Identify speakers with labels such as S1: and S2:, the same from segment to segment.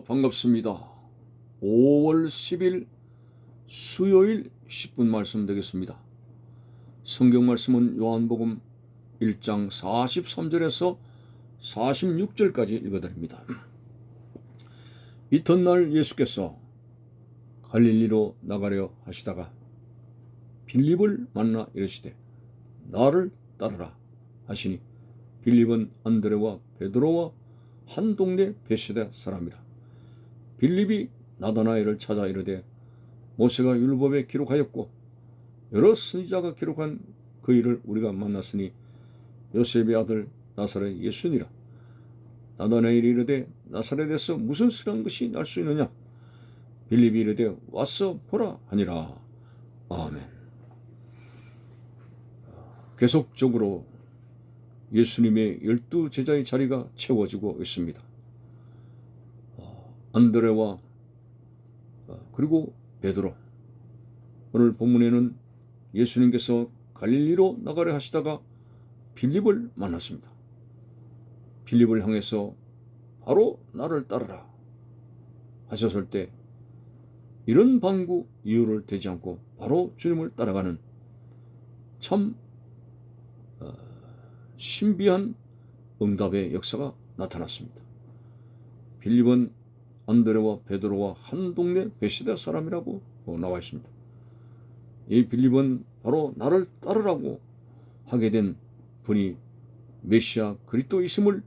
S1: 반갑습니다. 5월 10일 수요일 10분 말씀 되겠습니다. 성경 말씀은 요한복음 1장 43절에서 46절까지 읽어드립니다. 이튿날 예수께서 갈릴리로 나가려 하시다가 빌립을 만나 이르시되 나를 따르라 하시니 빌립은 안드레와 베드로와 한 동네 베세다 사람이라. 빌립이 나다나엘을 찾아 이르되 모세가 율법에 기록하였고 여러 선지자가 기록한 그 일을 우리가 만났으니 요셉의 아들 나사렛 예수니라. 나다나엘이 이르되 나사렛에서 무슨 선한 것이 날 수 있느냐? 빌립이 이르되 와서 보라 하니라. 아멘. 계속적으로 예수님의 12 제자의 자리가 채워지고 있습니다. 안드레와 그리고 베드로. 오늘 본문에는 예수님께서 갈릴리로 나가려 하시다가 빌립을 만났습니다. 빌립을 향해서 바로 나를 따르라 하셨을 때 이런 방구 이유를 대지 않고 바로 주님을 따라가는 참 신비한 응답의 역사가 나타났습니다. 빌립은 안드레와 베드로와 한 동네 베세다 사람이라고 나와 있습니다. 이 빌립은 바로 나를 따르라고 하게 된 분이 메시아 그리스도이심을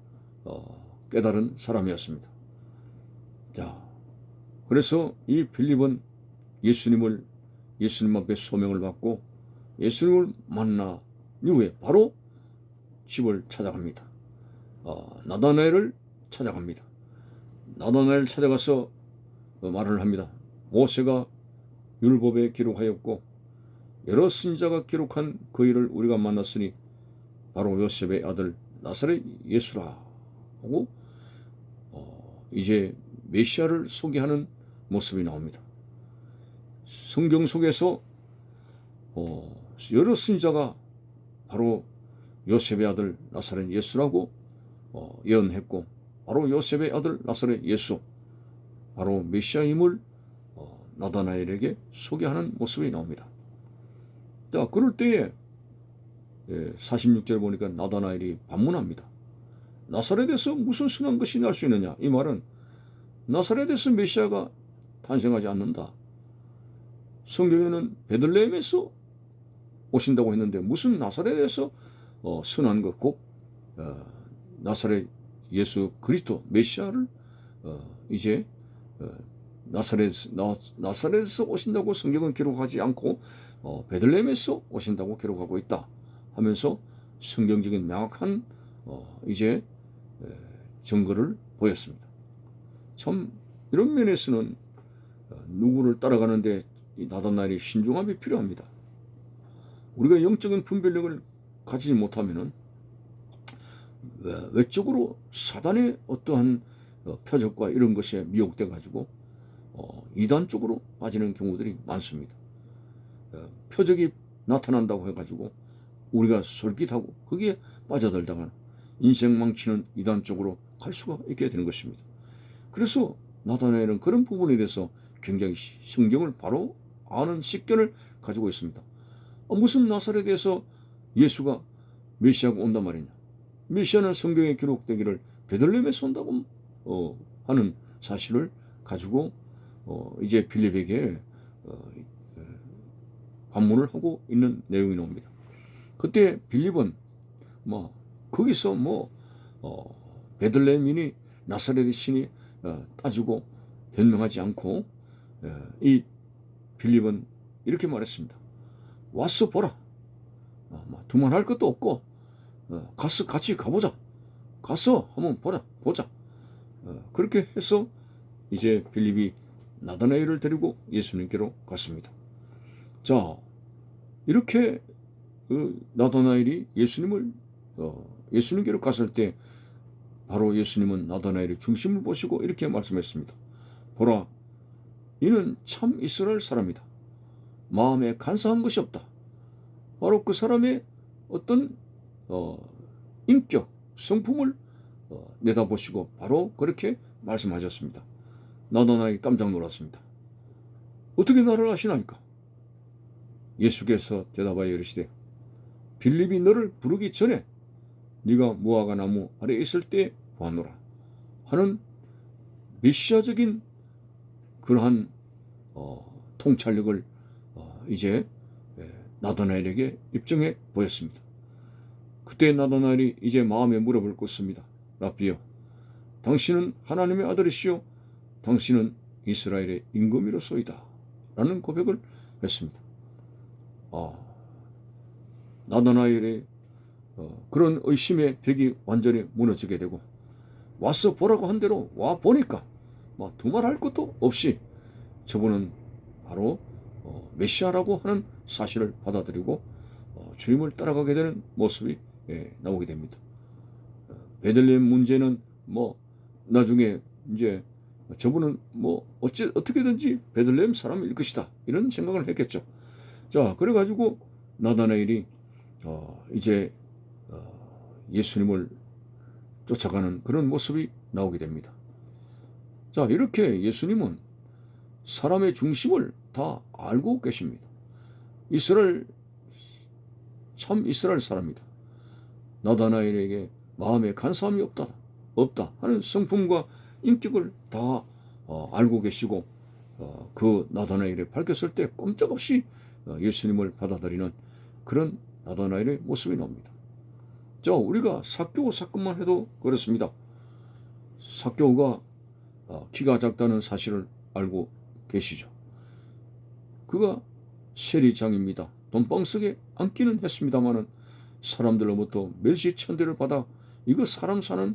S1: 깨달은 사람이었습니다. 자, 그래서 이 빌립은 예수님 앞에 소명을 받고 예수님을 만난 이후에 바로 집을 찾아갑니다. 나다나엘을 찾아갑니다. 나다나엘 찾아가서 말을 합니다. 모세가 율법에 기록하였고 여러 선지자가 기록한 그 일을 우리가 만났으니 바로 요셉의 아들 나사렛 예수라 하고 이제 메시아를 소개하는 모습이 나옵니다. 성경 속에서 여러 선지자가 바로 요셉의 아들 나사렛 예수라고 예언했고 바로 요셉의 아들 나사렛 예수 바로 메시아임을 나다나엘에게 소개하는 모습이 나옵니다. 자, 그럴 때에 46절 보니까 나다나엘이 반문합니다. 나사렛에서 무슨 선한 것이 날 수 있느냐? 이 말은 나사렛에서 메시아가 탄생하지 않는다. 성경에는 베들레헴에서 오신다고 했는데 무슨 나사렛에서 선한 것, 곧 나사렛 예수 그리스도 메시아를 이제 나사렛에서 오신다고 성경은 기록하지 않고 베들레헴에서 오신다고 기록하고 있다 하면서 성경적인 명확한 이제 증거를 보였습니다. 참 이런 면에서는 누구를 따라가는데 이 나다나엘의 신중함이 필요합니다. 우리가 영적인 분별력을 가지지 못하면은 외적으로 사단의 어떠한 표적과 이런 것에 미혹돼 가지고 이단 쪽으로 빠지는 경우들이 많습니다. 표적이 나타난다고 해가지고 우리가 솔깃하고 거기에 빠져들다가 인생 망치는 이단 쪽으로 갈 수가 있게 되는 것입니다. 그래서 나다나엘은 그런 부분에 대해서 굉장히 성경을 바로 아는 식견을 가지고 있습니다. 무슨 나사렛에서 예수가 메시아가 온단 말이냐? 메시아는 성경에 기록되기를 베들레헴에서 온다고 하는 사실을 가지고 이제 빌립에게 관문을 하고 있는 내용이 나옵니다. 그때 빌립은 거기서 베들레헴이니 나사렛의 신이 따지고 변명하지 않고 이 빌립은 이렇게 말했습니다. 와서 보라. 두말할 것도 없고 가서 같이 가보자. 가서 한번 보자. 그렇게 해서 이제 빌립이 나다나엘을 데리고 예수님께로 갔습니다. 자, 이렇게 나다나엘이 예수님께로 갔을 때 바로 예수님은 나다나엘의 중심을 보시고 이렇게 말씀했습니다. 보라, 이는 참 이스라엘 사람이다. 마음에 간사한 것이 없다. 바로 그 사람의 어떤 인격, 성품을 내다보시고 바로 그렇게 말씀하셨습니다. 나다나엘이 깜짝 놀랐습니다. 어떻게 나를 아시나이까? 예수께서 대답하여 이르시되 빌립이 너를 부르기 전에 네가 무화과 나무 아래에 있을 때 보았노라 하는 메시아적인 그러한 통찰력을 이제 나다나엘에게 입증해 보였습니다. 그때 나다나엘이 이제 마음에 물어볼 것입니다. 라비여, 당신은 하나님의 아들이시요 당신은 이스라엘의 임금이로소이다 라는 고백을 했습니다. 나다나엘의 그런 의심의 벽이 완전히 무너지게 되고 와서 보라고 한 대로 와 보니까 두말할 것도 없이 저분은 바로 메시아라고 하는 사실을 받아들이고 주님을 따라가게 되는 모습이 나오게 됩니다. 베들레헴 문제는 나중에 이제 저분은 어떻게든지 베들레헴 사람일 것이다 이런 생각을 했겠죠. 자, 그래가지고 나다나엘이 이제 예수님을 쫓아가는 그런 모습이 나오게 됩니다. 자, 이렇게 예수님은 사람의 중심을 다 알고 계십니다. 참 이스라엘 사람이다. 나다나엘에게 마음에 간사함이 없다 하는 성품과 인격을 다 알고 계시고 그 나다나엘이 밝혔을 때 꼼짝없이 예수님을 받아들이는 그런 나다나엘의 모습이 나옵니다. 자, 우리가 삭개오 사건만 해도 그렇습니다. 삭개오가 키가 작다는 사실을 알고 계시죠. 그가 세리장입니다. 돈방석에 앉기는 했습니다마는 사람들로부터 멸시천대를 받아 이거 사람 사는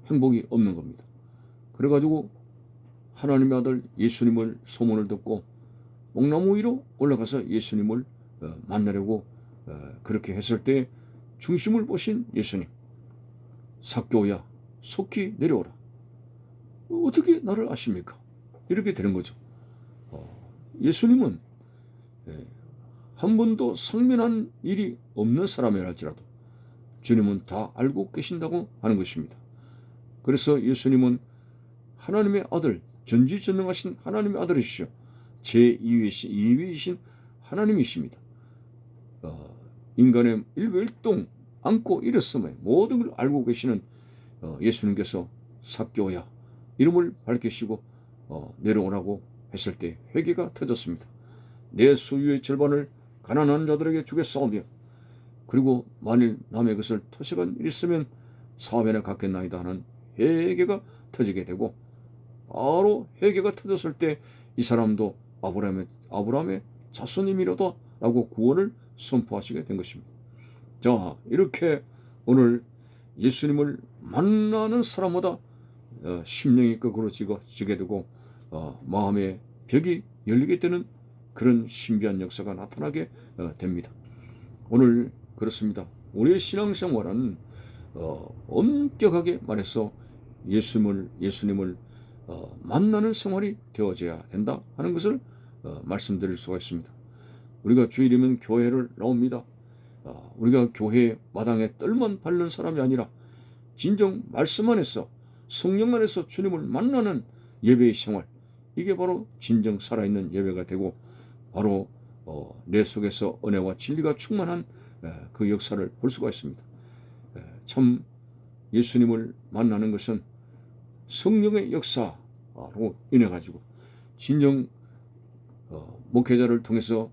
S1: 행복이 없는 겁니다. 그래가지고 하나님의 아들 예수님을 소문을 듣고 뽕나무 위로 올라가서 예수님을 만나려고 그렇게 했을 때 중심을 보신 예수님, 삭개오야 속히 내려오라. 어떻게 나를 아십니까? 이렇게 되는 거죠. 예수님은 한 번도 상면한 일이 없는 사람이랄지라도 주님은 다 알고 계신다고 하는 것입니다. 그래서 예수님은 하나님의 아들, 전지전능하신 하나님의 아들이시죠. 제2위이신 하나님이십니다. 인간의 일거일동 안고 일었음에 모든 걸 알고 계시는 예수님께서 삭개오야 이름을 밝히시고 내려오라고 했을 때 회개가 터졌습니다. 내 소유의 절반을 가난한 자들에게 주겠사오며 그리고 만일 남의 것을 토색한 일 있으면 4배나 갚겠나이다 하는 회개가 터지게 되고 바로 회개가 터졌을 때 이 사람도 아브라함의 자손임이로다 라고 구원을 선포하시게 된 것입니다. 자, 이렇게 오늘 예수님을 만나는 사람마다 심령이 거꾸로 지게 되고 마음의 벽이 열리게 되는 그런 신비한 역사가 나타나게 됩니다. 오늘 그렇습니다. 우리의 신앙생활은 엄격하게 말해서 예수님을 만나는 생활이 되어져야 된다 하는 것을 말씀드릴 수가 있습니다. 우리가 주일이면 교회를 나옵니다. 우리가 교회 마당에 뜰만 밟는 사람이 아니라 진정 말씀 안에서 성령 안에서 주님을 만나는 예배의 생활, 이게 바로 진정 살아있는 예배가 되고 바로 내 속에서 은혜와 진리가 충만한 그 역사를 볼 수가 있습니다. 참 예수님을 만나는 것은 성령의 역사로 인해 가지고 진정 목회자를 통해서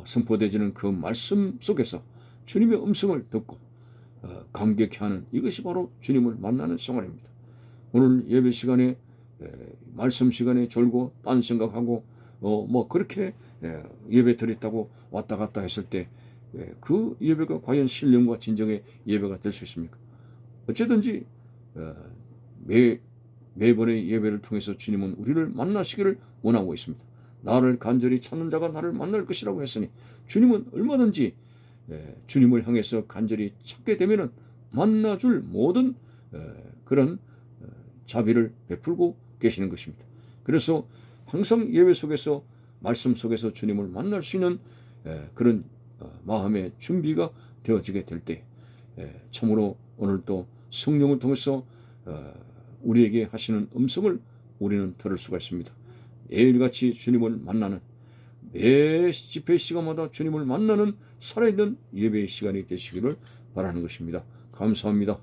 S1: 선포되지는 그 말씀 속에서 주님의 음성을 듣고 감격해 하는 이것이 바로 주님을 만나는 생활입니다. 오늘 예배 시간에 말씀 시간에 졸고 딴 생각하고 그렇게 예배 드렸다고 왔다 갔다 했을 때 그 예배가 과연 신령과 진정의 예배가 될 수 있습니까? 어쨌든지 매번의 예배를 통해서 주님은 우리를 만나시기를 원하고 있습니다. 나를 간절히 찾는 자가 나를 만날 것이라고 했으니 주님은 얼마든지 주님을 향해서 간절히 찾게 되면은 만나줄 모든 그런 자비를 베풀고 계시는 것입니다. 그래서 항상 예배 속에서 말씀 속에서 주님을 만날 수 있는 그런 마음의 준비가 되어지게 될 때 참으로 오늘도 성령을 통해서 우리에게 하시는 음성을 우리는 들을 수가 있습니다. 매일같이 주님을 만나는, 매 집회 시간마다 주님을 만나는 살아있는 예배의 시간이 되시기를 바라는 것입니다. 감사합니다.